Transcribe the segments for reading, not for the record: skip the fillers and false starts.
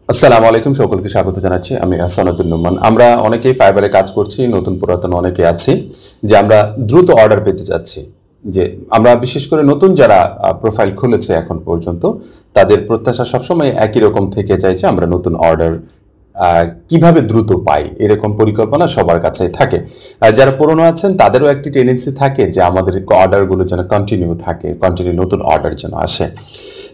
আসসালামু আলাইকুম, সকলকে স্বাগত জানাচ্ছি। আমি আহসান উদ্দিন নোমান। আমরা অনেকেই ফাইবারে কাজ করছি, নতুন পুরাতন অনেকে আছি যে আমরা দ্রুত অর্ডার পেতে চাচ্ছি। যে আমরা বিশেষ করে নতুন যারা প্রোফাইল খুলেছে এখন পর্যন্ত, তাদের প্রত্যাশা সবসময় একই রকম থেকে যায় যে আমরা নতুন অর্ডার কিভাবে দ্রুত পাই, এরকম পরিকল্পনা সবার কাছেই থাকে। আর যারা পুরনো আছেন তাদেরও একটি টেন্ডেন্সি থাকে যে আমাদের অর্ডারগুলো যেন কন্টিনিউ থাকে, কন্টিনিউ নতুন অর্ডার যেন আসে।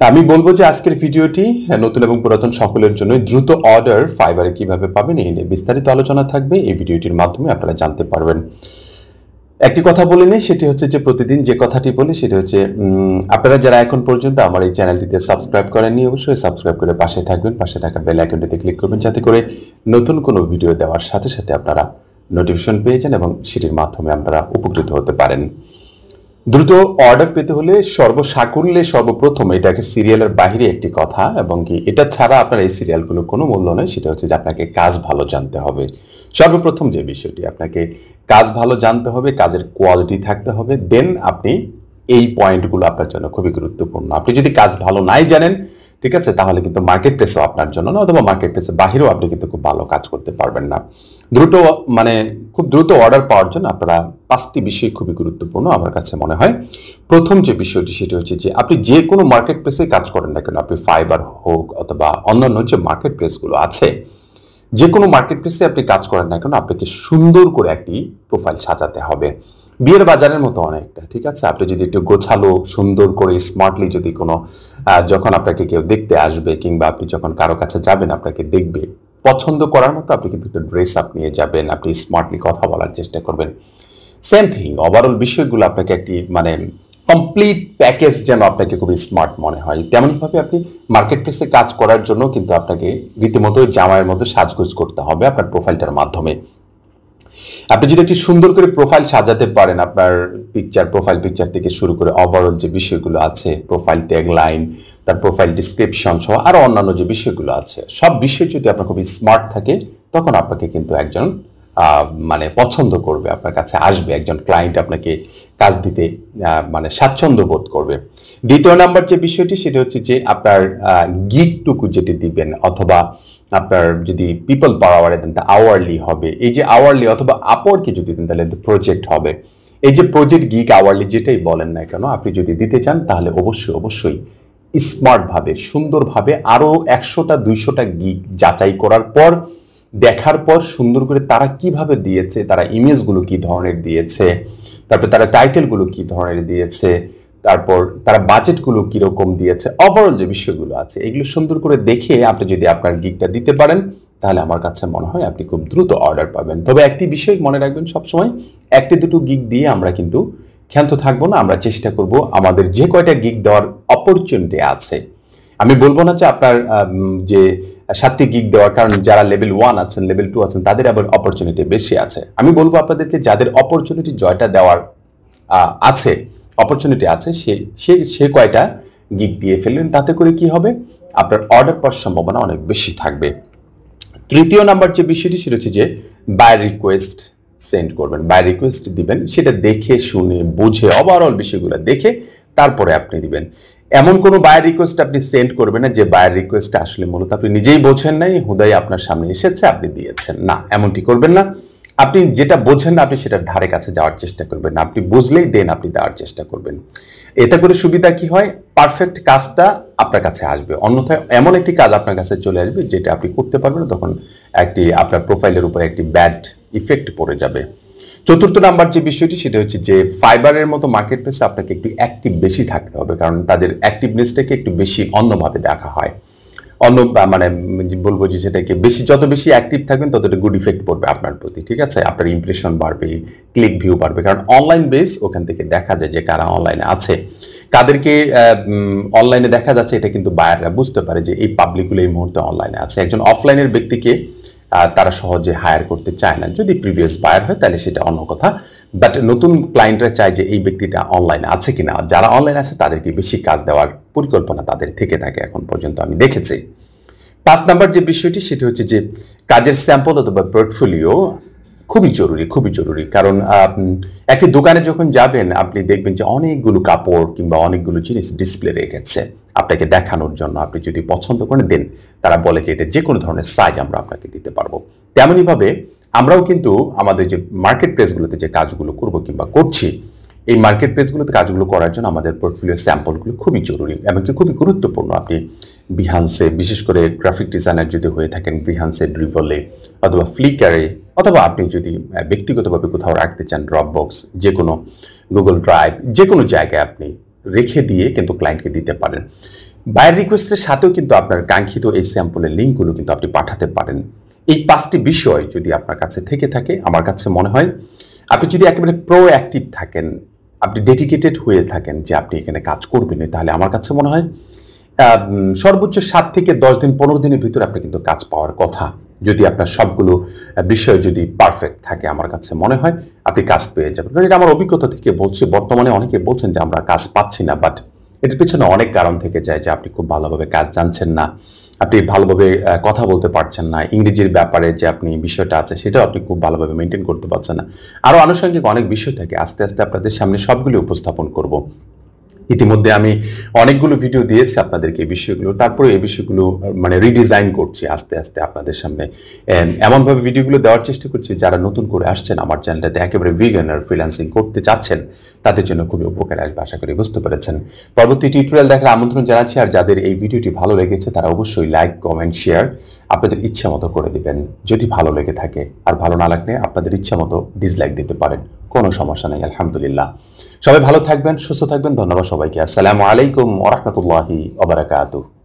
আমি বলবো যে আজকের ভিডিওটি নতুন এবং পুরাতন সকলের জন্য দ্রুত অর্ডার ফাইবারে কিভাবে পাবেন এই নিয়ে বিস্তারিত আলোচনা থাকবে। এই ভিডিওটির মাধ্যমে আপনারা জানতে পারবেন। একটি কথা বলে নেই, সেটি হচ্ছে যে প্রতিদিন যে কথাটি বলি সেটি হচ্ছে আপনারা যারা এখন পর্যন্ত আমার এই চ্যানেলটিতে সাবস্ক্রাইব করেননি, অবশ্যই সাবস্ক্রাইব করে পাশে থাকবেন। পাশে থাকা বেল আইকনটিতে ক্লিক করবেন যাতে করে নতুন কোনো ভিডিও দেওয়ার সাথে সাথে আপনারা নোটিফিকেশন পেয়ে যান এবং সেটির মাধ্যমে আপনারা উপকৃত হতে পারেন। দ্রুত অর্ডার পেতে হলে সর্বসাকুল্যে সর্বপ্রথম এটাকে সিরিয়ালের বাহিরে একটি কথা, এবং কি এটা ছাড়া আপনার এই সিরিয়ালগুলো কোনো মূল্য নেই। সেটা হচ্ছে যে আপনাকে কাজ ভালো জানতে হবে। সর্বপ্রথম যে বিষয়টি, আপনাকে কাজ ভালো জানতে হবে, কাজের কোয়ালিটি থাকতে হবে, দেন আপনি এই পয়েন্টগুলো আপনার জন্য খুবই গুরুত্বপূর্ণ। আপনি যদি কাজ ভালো নাই জানেন, ঠিক আছে, তাহলে কিন্তু মার্কেট প্লেসও আপনার জন্য না, অথবা মার্কেট প্লেসের বাহিরেও আপনি কিন্তু খুব ভালো কাজ করতে পারবেন না। দ্রুত খুব দ্রুত অর্ডার পাওয়ার জন্য আপনারা 5টি বিষয় খুবই গুরুত্বপূর্ণ আমার কাছে মনে হয়। প্রথম যে বিষয়টি সেটি হচ্ছে যে আপনি যে কোনো মার্কেট প্লেসে কাজ করেন না কেন, আপনি ফাইবার হোক অথবা অন্যান্য যে মার্কেট প্লেসগুলো আছে, যে কোনো মার্কেট প্লেসে আপনি কাজ করেন না কেন, আপনাকে সুন্দর করে একটি প্রোফাইল সাজাতে হবে। বিয়ের বাজারের মতো অনেকটা, ঠিক আছে। আপনি যদি একটু গোছালো সুন্দর করে স্মার্টলি যদি কোনো যখন আপনাকে কেউ দেখতে আসবে কিংবা আপনি যখন কারো কাছে যাবেন আপনাকে দেখবে, পছন্দ করার মতো আপনি কিন্তু একটা ড্রেস আপ নিয়ে যাবেন, আপনি স্মার্টলি কথা বলার চেষ্টা করবেন। সেম থিং ওভারঅল বিষয়গুলো আপনাকে একটি কমপ্লিট প্যাকেজ যেন আপনাকে খুবই স্মার্ট মনে হয়। তেমনইভাবে আপনি মার্কেট প্লেসে কাজ করার জন্য কিন্তু আপনাকে রীতিমতো জামাইয়ের মতো সাজগোজ করতে হবে আপনার প্রোফাইলটার মাধ্যমে। আপনি যদি একটি সুন্দর করে প্রোফাইল সাজাতে পারেন, আপনার প্রোফাইল পিকচার থেকে শুরু করে ওভারঅল যে বিষয়গুলো আছে, প্রোফাইল ট্যাগ লাইন, তার প্রোফাইল ডিসক্রিপশন সহ আরো অন্যান্য যে বিষয়গুলো আছে, সব বিষয় যদি আপনার খুবই স্মার্ট থাকে, তখন আপনাকে কিন্তু একজন পছন্দ করবে, আপনার কাছে আসবে একজন ক্লায়েন্ট, আপনাকে কাজ দিতে স্বাচ্ছন্দ্য বোধ করবে। দ্বিতীয় নাম্বার যে বিষয়টি সেটা হচ্ছে যে আপনার গিগটুকু যেটি দিবেন, অথবা আপনার যদি পিপল পার আওয়ারে দেন তা আওয়ারলি হবে। এই যে আওয়ারলি অথবা আপওয়ার্ডকে যদি দেন তাহলে প্রজেক্ট হবে। এই যে প্রজেক্ট গিগ আওয়ারলি যেটাই বলেন না কেন, আপনি যদি দিতে চান তাহলে অবশ্যই অবশ্যই স্মার্টভাবে সুন্দরভাবে আরো 100টা 200টা গিগ যাচাই করার পর, দেখার পর সুন্দর করে তারা কিভাবে দিয়েছে, তারা ইমেজগুলো কি ধরনের দিয়েছে, তারপর তারা টাইটেলগুলো কি ধরনের দিয়েছে, তারপর তারা বাজেটগুলো কিরকম দিয়েছে, ওভারঅল যে বিষয়গুলো আছে এগুলো সুন্দর করে দেখে আপনি যদি আপনার গিগটা দিতে পারেন, তাহলে আমার কাছে মনে হয় আপনি খুব দ্রুত অর্ডার পাবেন। তবে একটি বিষয় মনে রাখবেন, সবসময় একটি দুটো গিগ দিয়ে আমরা কিন্তু ক্ষান্ত থাকবো না। আমরা চেষ্টা করব আমাদের যে কয়টা গিগ দেওয়ার অপরচুনিটি আছে, আমি বলবো না যে আপনার যে 7টি গিগ দেওয়ার, কারণ যারা লেভেল 1 আছেন, লেভেল 2 আছেন, তাদের আবার অপরচুনিটি বেশি আছে। আমি বলবো আপনাদেরকে যাদের অপরচুনিটি জয়টা দেওয়ার আছে, অপরচুনিটি আছে, সে কয়টা গিগ দিয়ে ফেললেন, তাতে করে কি হবে, আপনার অর্ডার পাওয়ার সম্ভাবনা অনেক বেশি থাকবে। তৃতীয় নাম্বার যে বিষয়টি সেটা হচ্ছে যে বাই রিকোয়েস্ট সেন্ড করবেন, বাই রিকোয়েস্ট দিবেন, সেটা দেখে শুনে বুঝে ওভারঅল বিষয়গুলো দেখে তারপরে আপনি দিবেন। এমন কোনো বায়ার রিকোয়েস্ট আপনি সেন্ড করবেন না যে বায়ার রিকোয়েস্ট আসলে মূলত আপনি নিজেই বোঝেন নাই, হুদাই আপনার সামনে এসেছে আপনি দিয়েছেন। না, এমনটি করবেন না। আপনি যেটা বোঝেন না আপনি সেটার ধারে কাছে যাওয়ার চেষ্টা করবেন না, আপনি বুঝলেই দেন আপনি দেওয়ার চেষ্টা করবেন। এতে করে সুবিধা কি হয়, পারফেক্ট কাজটা আপনার কাছে আসবে। অন্যথায় এমন একটি কাজ আপনার কাছে চলে আসবে যেটা আপনি করতে পারবেন, তখন আপনার প্রোফাইলের উপর একটি ব্যাড ইফেক্ট পড়ে যাবে। চতুর্থ নাম্বার যে বিষয়টি সেটা হচ্ছে যে ফাইবারের মতো মার্কেট প্লেসে আপনাকে একটু অ্যাক্টিভ বেশি থাকতে হবে, কারণ তাদের অ্যাক্টিভনেসটাকে একটু বেশি অন্যভাবে দেখা হয়। বলবো যে সেটাকে যত বেশি অ্যাক্টিভ থাকবেন ততটা গুড ইফেক্ট পড়বে আপনার প্রতি, ঠিক আছে। আপনার ইমপ্রেশন বাড়বে, ক্লিক ভিউ বাড়বে, কারণ অনলাইন বেস ওখান থেকে দেখা যায় যে কারা অনলাইনে আছে, কাদেরকে অনলাইনে দেখা যাচ্ছে, এটা কিন্তু বায়াররা বুঝতে পারে যে এই পাবলিকগুলো এই মুহূর্তে অনলাইনে আছে। একজন অফলাইনের ব্যক্তিকে তারা সহজে হায়ার করতে চায় না। যদি প্রিভিয়াস বায়ার হয় তাহলে সেটা অন্য কথা, বাট নতুন ক্লায়েন্টরা চায় যে এই ব্যক্তিটা অনলাইনে আছে কিনা। যারা অনলাইন আছে তাদেরকে বেশি কাজ দেওয়ার পরিকল্পনা তাদের থেকে থাকে, এখন পর্যন্ত আমি দেখেছি। 5 নাম্বার যে বিষয়টি সেটা হচ্ছে যে কাজের স্যাম্পল অথবা পোর্টফোলিও খুবই জরুরি, খুবই জরুরি। কারণ একটি দোকানে যখন যাবেন আপনি দেখবেন যে অনেকগুলো কাপড় কিংবা অনেকগুলো জিনিস ডিসপ্লে রেখেছে, আপনাকে দেখানোর জন্য। আপনি যদি পছন্দ করেন দেন তারা বলে যে এটা যে কোনো ধরনের সাইজ আমরা আপনাকে দিতে পারবো। তেমনইভাবে আমরাও কিন্তু আমাদের যে মার্কেট প্লেসগুলোতে যে কাজগুলো করব কিংবা করছি, এই মার্কেট প্লেসগুলোতে কাজগুলো করার জন্য আমাদের পোর্টফোলিও স্যাম্পলগুলো খুবই জরুরি, এমনকি খুবই গুরুত্বপূর্ণ। আপনি বিহান্সে, বিশেষ করে গ্রাফিক ডিজাইনার যদি হয়ে থাকেন, বিহান্সে, ড্রিভলে অথবা ফ্লিকারে, অথবা আপনি যদি ব্যক্তিগতভাবে কোথাও রাখতে চান, ড্রপবক্স, যে কোনো গুগল ড্রাইভ, যে কোনো জায়গায় আপনি রেখে দিয়ে কিন্তু ক্লায়েন্টকে দিতে পারেন। বায়ার রিকোয়েস্টের সাথেও কিন্তু আপনার কাঙ্ক্ষিত এই স্যাম্পলের লিঙ্কগুলো কিন্তু আপনি পাঠাতে পারেন। এই 5টি বিষয় যদি আপনার কাছে থেকে থাকে, আমার কাছে মনে হয় আপনি যদি একেবারে প্রোঅ্যাক্টিভ থাকেন, আপনি ডেডিকেটেড হয়ে থাকেন যে আপনি এখানে কাজ করবেন, তাহলে আমার কাছে মনে হয় সর্বোচ্চ 7 থেকে 10 দিন, 15 দিনের ভিতরে আপনি কিন্তু কাজ পাওয়ার কথা। যদি আপনার সবগুলো বিষয় যদি পারফেক্ট থাকে, আমার কাছে মনে হয় আপনি কাজ পেয়ে যাবেন। কারণ এটা আমার অভিজ্ঞতা থেকে বলছি। বর্তমানে অনেকে বলছেন যে আমরা কাজ পাচ্ছি না, বাট এটার পেছনে অনেক কারণ থেকে যায় যে আপনি খুব ভালোভাবে কাজ জানছেন না, আপনি ভালোভাবে কথা বলতে পারছেন না, ইংরেজির ব্যাপারে যে আপনি বিষয়টা আছে সেটাও আপনি খুব ভালোভাবে মেনটেন করতে পারছেন না। আরও আনুষঙ্গিক অনেক বিষয় থাকে, আস্তে আস্তে আপনাদের সামনে সবগুলো উপস্থাপন করব। ইতিমধ্যে আমি অনেকগুলো ভিডিও দিয়েছি আপনাদেরকে এই বিষয়গুলো, তারপরে এই বিষয়গুলো মানে রিডিজাইন করছি আস্তে আস্তে আপনাদের সামনে। এমনভাবে ভিডিওগুলো দেওয়ার চেষ্টা করছি যারা নতুন করে আসছেন আমার চ্যানেলটাতে, একেবারে বিগিনার ফ্রিল্যান্সিং করতে চাচ্ছেন, তাদের জন্য খুবই উপকার আসবে, আশা করি বুঝতে পেরেছেন। পরবর্তী টিউটোরিয়াল দেখার আমন্ত্রণ জানাচ্ছি। আর যাদের এই ভিডিওটি ভালো লেগেছে তারা অবশ্যই লাইক, কমেন্ট, শেয়ার আপনাদের ইচ্ছা মতো করে দিবেন যদি ভালো লেগে থাকে। আর ভালো না লাগলে আপনাদের ইচ্ছা মতো ডিসলাইক দিতে পারেন, কোনো সমস্যা নেই, আলহামদুলিল্লাহ। সবাই ভালো থাকবেন, সুস্থ থাকবেন। ধন্যবাদ সবাইকে। আসসালামু আলাইকুম ওয়া রাহমাতুল্লাহি ওয়া বারাকাতুহু।